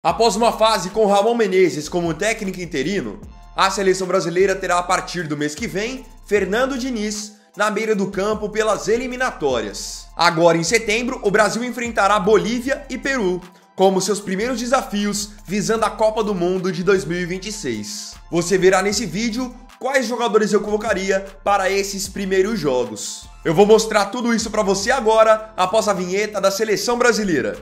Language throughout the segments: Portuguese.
Após uma fase com Ramon Menezes como técnico interino, a seleção brasileira terá a partir do mês que vem Fernando Diniz na beira do campo pelas eliminatórias. Agora em setembro, o Brasil enfrentará Bolívia e Peru como seus primeiros desafios visando a Copa do Mundo de 2026. Você verá nesse vídeo quais jogadores eu convocaria para esses primeiros jogos. Eu vou mostrar tudo isso para você agora, após a vinheta da seleção brasileira.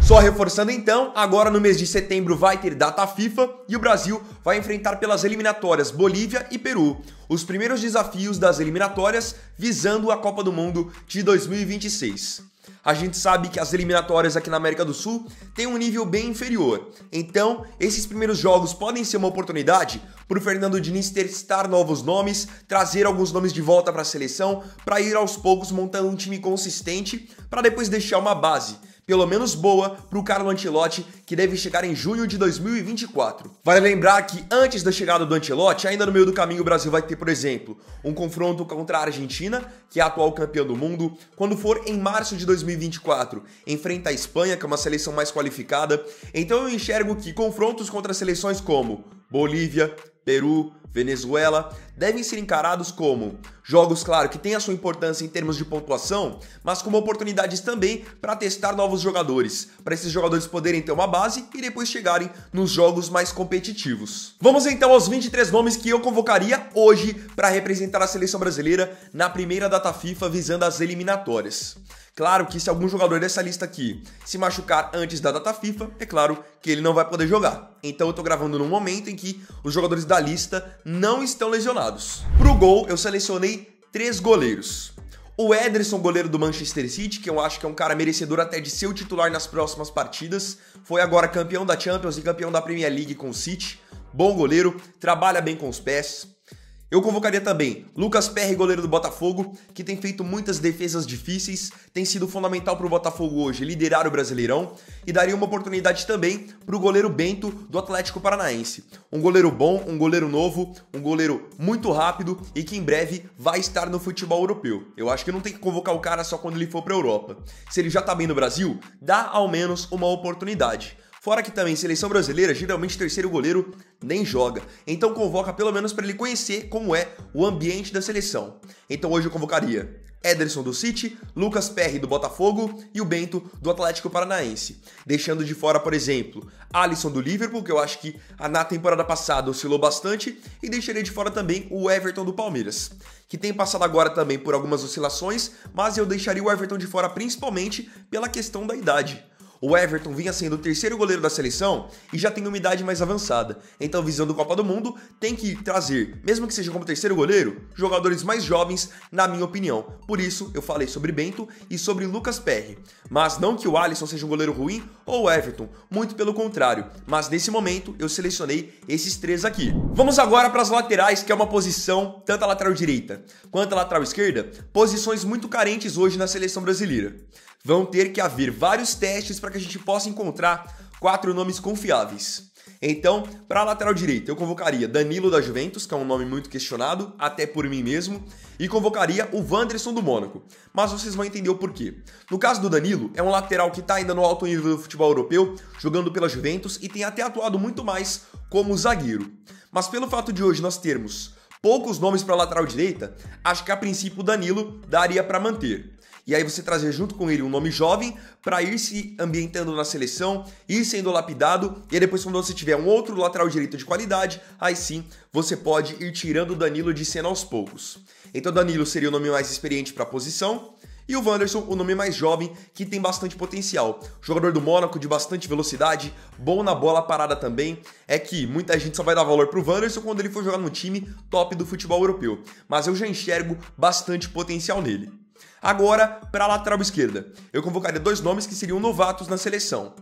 Só reforçando então, agora no mês de setembro vai ter data FIFA e o Brasil vai enfrentar pelas eliminatórias Bolívia e Peru, os primeiros desafios das eliminatórias visando a Copa do Mundo de 2026. A gente sabe que as eliminatórias aqui na América do Sul têm um nível bem inferior, então esses primeiros jogos podem ser uma oportunidade para o Fernando Diniz testar novos nomes, trazer alguns nomes de volta para a seleção, para ir aos poucos montando um time consistente, para depois deixar uma base pelo menos boa, para o Carlo Ancelotti, que deve chegar em junho de 2024. Vale lembrar que antes da chegada do Ancelotti, ainda no meio do caminho o Brasil vai ter, por exemplo, um confronto contra a Argentina, que é a atual campeã do mundo. Quando for em março de 2024, enfrenta a Espanha, que é uma seleção mais qualificada. Então eu enxergo que confrontos contra seleções como Bolívia, Peru, Venezuela, devem ser encarados como jogos, claro, que têm a sua importância em termos de pontuação, mas como oportunidades também para testar novos jogadores, para esses jogadores poderem ter uma base e depois chegarem nos jogos mais competitivos. Vamos então aos 23 nomes que eu convocaria hoje para representar a seleção brasileira na primeira data FIFA visando as eliminatórias. Claro que se algum jogador dessa lista aqui se machucar antes da data FIFA, é claro que ele não vai poder jogar. Então eu tô gravando num momento em que os jogadores da lista não estão lesionados. Pro gol, eu selecionei 3 goleiros. O Ederson, goleiro do Manchester City, que eu acho que é um cara merecedor até de ser o titular nas próximas partidas. Foi agora campeão da Champions e campeão da Premier League com o City. Bom goleiro, trabalha bem com os pés. Eu convocaria também Lucas Perry, goleiro do Botafogo, que tem feito muitas defesas difíceis, tem sido fundamental para o Botafogo hoje liderar o Brasileirão, e daria uma oportunidade também para o goleiro Bento, do Atlético Paranaense. Um goleiro bom, um goleiro novo, um goleiro muito rápido e que em breve vai estar no futebol europeu. Eu acho que não tem que convocar o cara só quando ele for para a Europa. Se ele já está bem no Brasil, dá ao menos uma oportunidade. Fora que também, seleção brasileira, geralmente terceiro goleiro nem joga. Então convoca pelo menos para ele conhecer como é o ambiente da seleção. Então hoje eu convocaria Ederson do City, Lucas Perry do Botafogo e o Bento do Atlético Paranaense. Deixando de fora, por exemplo, Alisson do Liverpool, que eu acho que na temporada passada oscilou bastante. E deixaria de fora também o Everton do Palmeiras, que tem passado agora também por algumas oscilações, mas eu deixaria o Everton de fora principalmente pela questão da idade. O Everton vinha sendo o terceiro goleiro da seleção e já tem uma idade mais avançada. Então, visando Copa do Mundo, tem que trazer, mesmo que seja como terceiro goleiro, jogadores mais jovens, na minha opinião. Por isso, eu falei sobre Bento e sobre Lucas Perry. Mas não que o Alisson seja um goleiro ruim ou o Everton, muito pelo contrário. Mas nesse momento, eu selecionei esses 3 aqui. Vamos agora para as laterais, que é uma posição, tanto a lateral direita quanto a lateral esquerda, posições muito carentes hoje na seleção brasileira. Vão ter que haver vários testes para que a gente possa encontrar 4 nomes confiáveis. Então, para a lateral direita, eu convocaria Danilo da Juventus, que é um nome muito questionado, até por mim mesmo, e convocaria o Wanderson do Mônaco. Mas vocês vão entender o porquê. No caso do Danilo, é um lateral que está ainda no alto nível do futebol europeu, jogando pela Juventus e tem até atuado muito mais como zagueiro. Mas pelo fato de hoje nós termos poucos nomes para a lateral direita, acho que a princípio o Danilo daria para manter. E aí você trazer junto com ele um nome jovem para ir se ambientando na seleção, ir sendo lapidado, e aí depois quando você tiver um outro lateral direito de qualidade, aí sim você pode ir tirando o Danilo de cena aos poucos. Então Danilo seria o nome mais experiente para a posição, e o Wanderson o nome mais jovem, que tem bastante potencial. Jogador do Mônaco de bastante velocidade, bom na bola parada também. É que muita gente só vai dar valor pro Wanderson quando ele for jogar no time top do futebol europeu, mas eu já enxergo bastante potencial nele. Agora, para a lateral esquerda, eu convocaria 2 nomes que seriam novatos na seleção.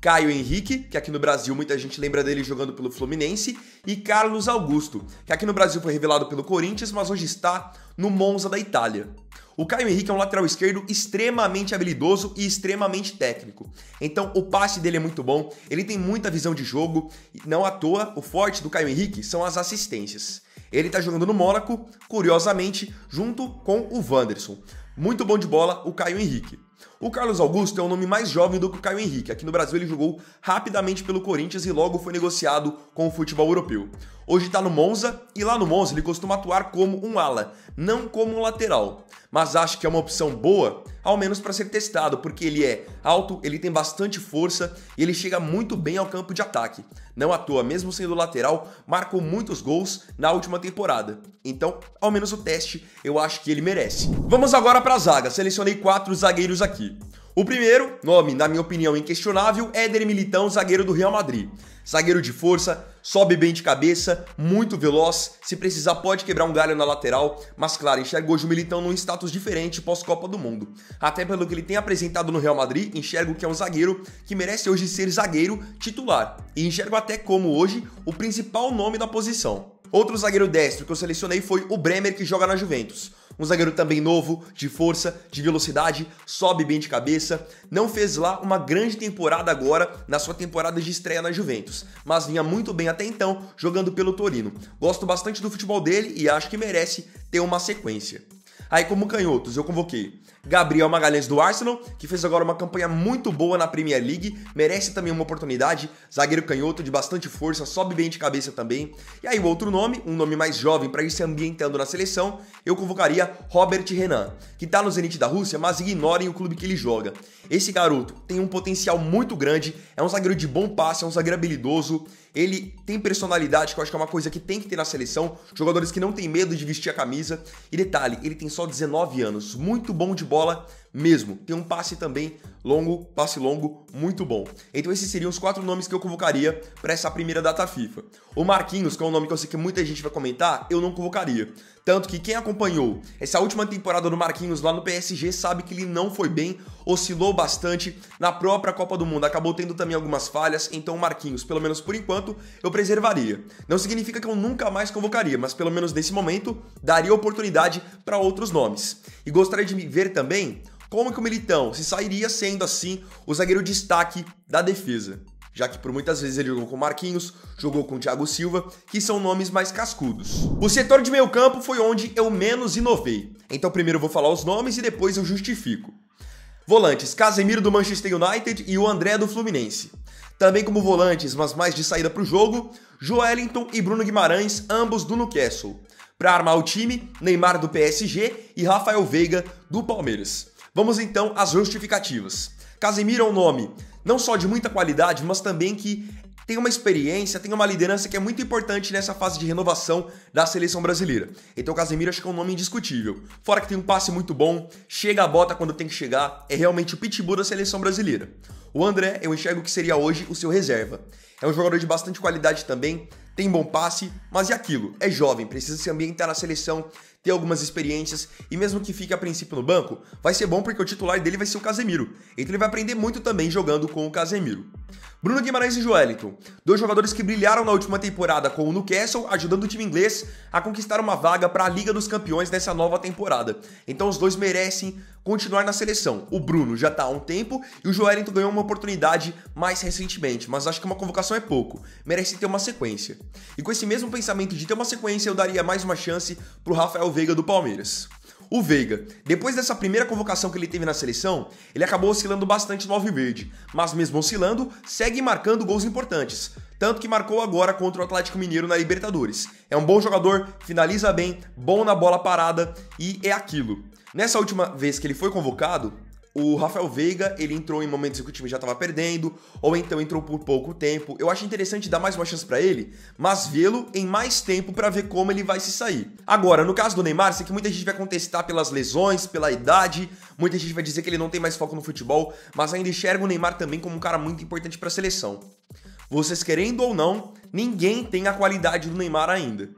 Caio Henrique, que aqui no Brasil muita gente lembra dele jogando pelo Fluminense, e Carlos Augusto, que aqui no Brasil foi revelado pelo Corinthians, mas hoje está no Monza da Itália. O Caio Henrique é um lateral esquerdo extremamente habilidoso e extremamente técnico. Então o passe dele é muito bom, ele tem muita visão de jogo, e não à toa o forte do Caio Henrique são as assistências. Ele está jogando no Mônaco, curiosamente, junto com o Wanderson. Muito bom de bola o Caio Henrique. O Carlos Augusto é um nome mais jovem do que o Caio Henrique. Aqui no Brasil ele jogou rapidamente pelo Corinthians e logo foi negociado com o futebol europeu. Hoje está no Monza e lá no Monza ele costuma atuar como um ala, não como um lateral. Mas acho que é uma opção boa, ao menos para ser testado, porque ele é alto, ele tem bastante força e ele chega muito bem ao campo de ataque. Não à toa, mesmo sendo lateral, marcou muitos gols na última temporada. Então, ao menos o teste eu acho que ele merece. Vamos agora para a zaga. Selecionei 4 zagueiros aqui. O primeiro nome, na minha opinião inquestionável, é Éder Militão, zagueiro do Real Madrid. Zagueiro de força, sobe bem de cabeça, muito veloz, se precisar pode quebrar um galho na lateral, mas claro, enxergo hoje o Militão num status diferente pós-Copa do Mundo. Até pelo que ele tem apresentado no Real Madrid, enxergo que é um zagueiro que merece hoje ser zagueiro titular. E enxergo até como hoje o principal nome da posição. Outro zagueiro destro que eu selecionei foi o Bremer, que joga na Juventus. Um zagueiro também novo, de força, de velocidade, sobe bem de cabeça. Não fez lá uma grande temporada agora, na sua temporada de estreia na Juventus, mas vinha muito bem até então, jogando pelo Torino. Gosto bastante do futebol dele e acho que merece ter uma sequência. Aí como canhotos, eu convoquei Gabriel Magalhães do Arsenal, que fez agora uma campanha muito boa na Premier League, merece também uma oportunidade, zagueiro canhoto de bastante força, sobe bem de cabeça também. E aí o outro nome, um nome mais jovem para ir se ambientando na seleção, eu convocaria Robert Renan, que tá no Zenit da Rússia, mas ignorem o clube que ele joga. Esse garoto tem um potencial muito grande, é um zagueiro de bom passe, é um zagueiro habilidoso, ele tem personalidade, que eu acho que é uma coisa que tem que ter na seleção, jogadores que não tem medo de vestir a camisa. E detalhe, ele tem só 19 anos, muito bom de bola mesmo. Tem um passe também passe longo, muito bom. Então esses seriam os 4 nomes que eu convocaria para essa primeira data FIFA. O Marquinhos, que é um nome que eu sei que muita gente vai comentar, eu não convocaria. Tanto que quem acompanhou essa última temporada do Marquinhos lá no PSG sabe que ele não foi bem, oscilou bastante na própria Copa do Mundo, acabou tendo também algumas falhas, então o Marquinhos, pelo menos por enquanto, eu preservaria. Não significa que eu nunca mais convocaria, mas pelo menos nesse momento, daria oportunidade para outros nomes. E gostaria de ver também como que o Militão se sairia sendo assim o zagueiro destaque da defesa, já que por muitas vezes ele jogou com Marquinhos, jogou com Thiago Silva, que são nomes mais cascudos. O setor de meio campo foi onde eu menos inovei, então primeiro eu vou falar os nomes e depois eu justifico. Volantes, Casemiro do Manchester United e o André do Fluminense. Também como volantes, mas mais de saída para o jogo, Joelinton e Bruno Guimarães, ambos do Newcastle. Para armar o time, Neymar do PSG e Rafael Veiga do Palmeiras. Vamos então às justificativas. Casemiro é um nome não só de muita qualidade, mas também que tem uma experiência, tem uma liderança que é muito importante nessa fase de renovação da seleção brasileira. Então o Casemiro acho que é um nome indiscutível. Fora que tem um passe muito bom, chega a bota quando tem que chegar, é realmente o pitbull da seleção brasileira. O André, eu enxergo que seria hoje o seu reserva. É um jogador de bastante qualidade também, tem bom passe, mas e aquilo? É jovem, precisa se ambientar na seleção, ter algumas experiências, e mesmo que fique a princípio no banco, vai ser bom porque o titular dele vai ser o Casemiro. Então ele vai aprender muito também jogando com o Casemiro. Bruno Guimarães e Joelinton, 2 jogadores que brilharam na última temporada com o Newcastle, ajudando o time inglês a conquistar uma vaga para a Liga dos Campeões nessa nova temporada. Então os dois merecem continuar na seleção. O Bruno já está há um tempo e o Joelinton ganhou uma oportunidade mais recentemente, mas acho que uma convocação é pouco, merece ter uma sequência. E com esse mesmo pensamento de ter uma sequência, eu daria mais uma chance para o Rafael Veiga do Palmeiras. O Veiga, depois dessa primeira convocação que ele teve na seleção, ele acabou oscilando bastante no Alviverde, mas mesmo oscilando, segue marcando gols importantes, tanto que marcou agora contra o Atlético Mineiro na Libertadores. É um bom jogador, finaliza bem, bom na bola parada e é aquilo. Nessa última vez que ele foi convocado, o Rafael Veiga, ele entrou em momentos em que o time já estava perdendo, ou então entrou por pouco tempo. Eu acho interessante dar mais uma chance para ele, mas vê-lo em mais tempo para ver como ele vai se sair. Agora, no caso do Neymar, sei que muita gente vai contestar pelas lesões, pela idade, muita gente vai dizer que ele não tem mais foco no futebol, mas ainda enxerga o Neymar também como um cara muito importante para a seleção. Vocês querendo ou não, ninguém tem a qualidade do Neymar ainda.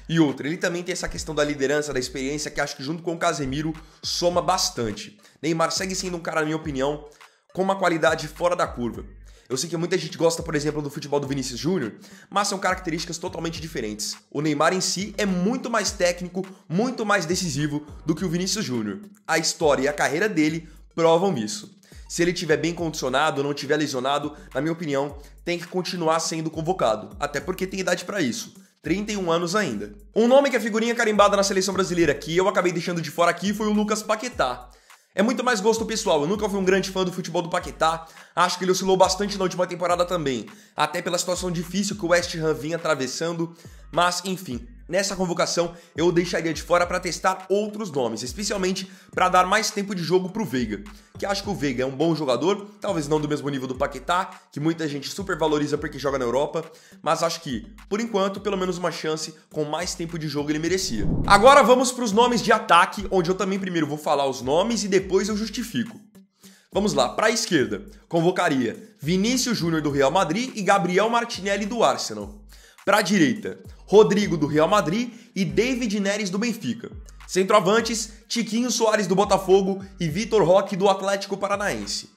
E outra, ele também tem essa questão da liderança, da experiência, que acho que junto com o Casemiro soma bastante. Neymar segue sendo um cara, na minha opinião, com uma qualidade fora da curva. Eu sei que muita gente gosta, por exemplo, do futebol do Vinícius Júnior, mas são características totalmente diferentes. O Neymar em si é muito mais técnico, muito mais decisivo do que o Vinícius Júnior. A história e a carreira dele provam isso. Se ele estiver bem condicionado, não estiver lesionado, na minha opinião, tem que continuar sendo convocado, até porque tem idade para isso. 31 anos ainda. Um nome que é figurinha carimbada na seleção brasileira, que eu acabei deixando de fora aqui, foi o Lucas Paquetá. É muito mais gosto pessoal, eu nunca fui um grande fã do futebol do Paquetá, acho que ele oscilou bastante na última temporada também, até pela situação difícil que o West Ham vinha atravessando, mas enfim, nessa convocação eu o deixaria de fora para testar outros nomes, especialmente para dar mais tempo de jogo pro Veiga, que acho que o Veiga é um bom jogador, talvez não do mesmo nível do Paquetá, que muita gente super valoriza porque joga na Europa, mas acho que, por enquanto, pelo menos uma chance, com mais tempo de jogo ele merecia. Agora vamos para os nomes de ataque, onde eu também primeiro vou falar os nomes e depois eu justifico. Vamos lá, para a esquerda, convocaria Vinícius Júnior do Real Madrid e Gabriel Martinelli do Arsenal. Para a direita, Rodrigo do Real Madrid e David Neres do Benfica. Centroavantes, Tiquinho Soares do Botafogo e Vitor Roque do Atlético Paranaense.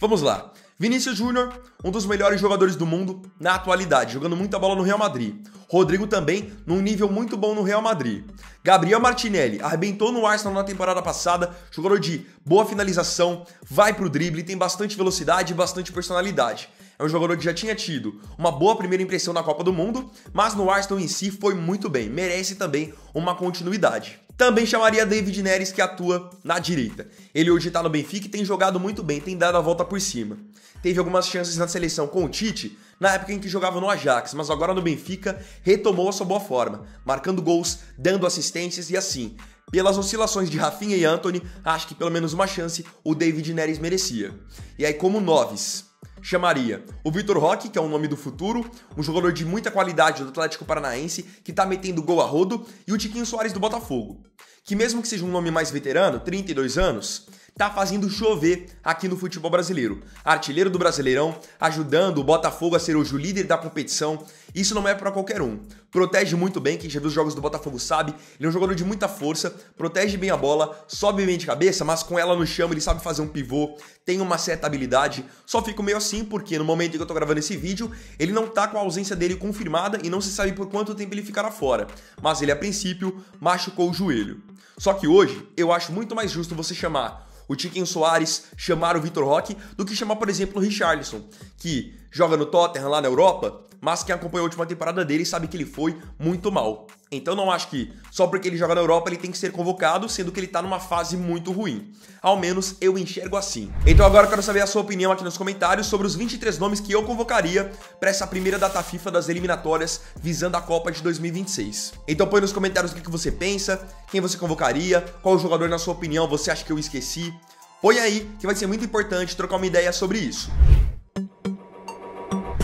Vamos lá. Vinícius Júnior, um dos melhores jogadores do mundo na atualidade, jogando muita bola no Real Madrid. Rodrigo também, num nível muito bom no Real Madrid. Gabriel Martinelli, arrebentou no Arsenal na temporada passada, jogador de boa finalização, vai pro drible, tem bastante velocidade e bastante personalidade. É um jogador que já tinha tido uma boa primeira impressão na Copa do Mundo, mas no Arsenal em si foi muito bem, merece também uma continuidade. Também chamaria David Neres, que atua na direita. Ele hoje tá no Benfica e tem jogado muito bem, tem dado a volta por cima. Teve algumas chances na seleção com o Tite, na época em que jogava no Ajax, mas agora no Benfica retomou a sua boa forma, marcando gols, dando assistências e assim. Pelas oscilações de Rafinha e Antony, acho que pelo menos uma chance o David Neres merecia. E aí como noves, chamaria o Vitor Roque, que é o nome do futuro, um jogador de muita qualidade do Atlético Paranaense, que tá metendo gol a rodo, e o Tiquinho Soares do Botafogo, que mesmo que seja um nome mais veterano, 32 anos, tá fazendo chover aqui no futebol brasileiro. Artilheiro do Brasileirão, ajudando o Botafogo a ser hoje o líder da competição. Isso não é pra qualquer um. Protege muito bem, quem já viu os jogos do Botafogo sabe. Ele é um jogador de muita força, protege bem a bola, sobe bem de cabeça, mas com ela no chão ele sabe fazer um pivô, tem uma certa habilidade. Só fico meio assim porque no momento em que eu tô gravando esse vídeo, ele não tá com a ausência dele confirmada e não se sabe por quanto tempo ele ficará fora. Mas ele, a princípio, machucou o joelho. Só que hoje, eu acho muito mais justo você chamar o Tiquinho Soares, chamar o Vitor Roque, do que chamar, por exemplo, o Richarlison, que joga no Tottenham lá na Europa, mas quem acompanhou a última temporada dele sabe que ele foi muito mal. Então não acho que só porque ele joga na Europa ele tem que ser convocado, sendo que ele tá numa fase muito ruim. Ao menos eu enxergo assim. Então agora eu quero saber a sua opinião aqui nos comentários sobre os 23 nomes que eu convocaria para essa primeira data FIFA das eliminatórias visando a Copa de 2026. Então põe nos comentários o que você pensa, quem você convocaria, qual jogador na sua opinião você acha que eu esqueci. Põe aí que vai ser muito importante trocar uma ideia sobre isso.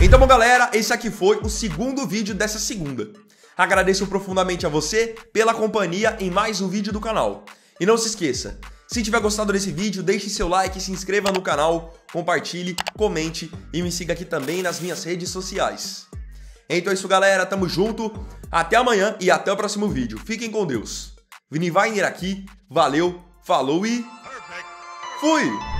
Então, bom, galera, esse aqui foi o segundo vídeo dessa segunda. Agradeço profundamente a você pela companhia em mais um vídeo do canal. E não se esqueça, se tiver gostado desse vídeo, deixe seu like, se inscreva no canal, compartilhe, comente e me siga aqui também nas minhas redes sociais. Então é isso, galera, tamo junto, até amanhã e até o próximo vídeo. Fiquem com Deus. Vini Weiner aqui, valeu, falou e fui!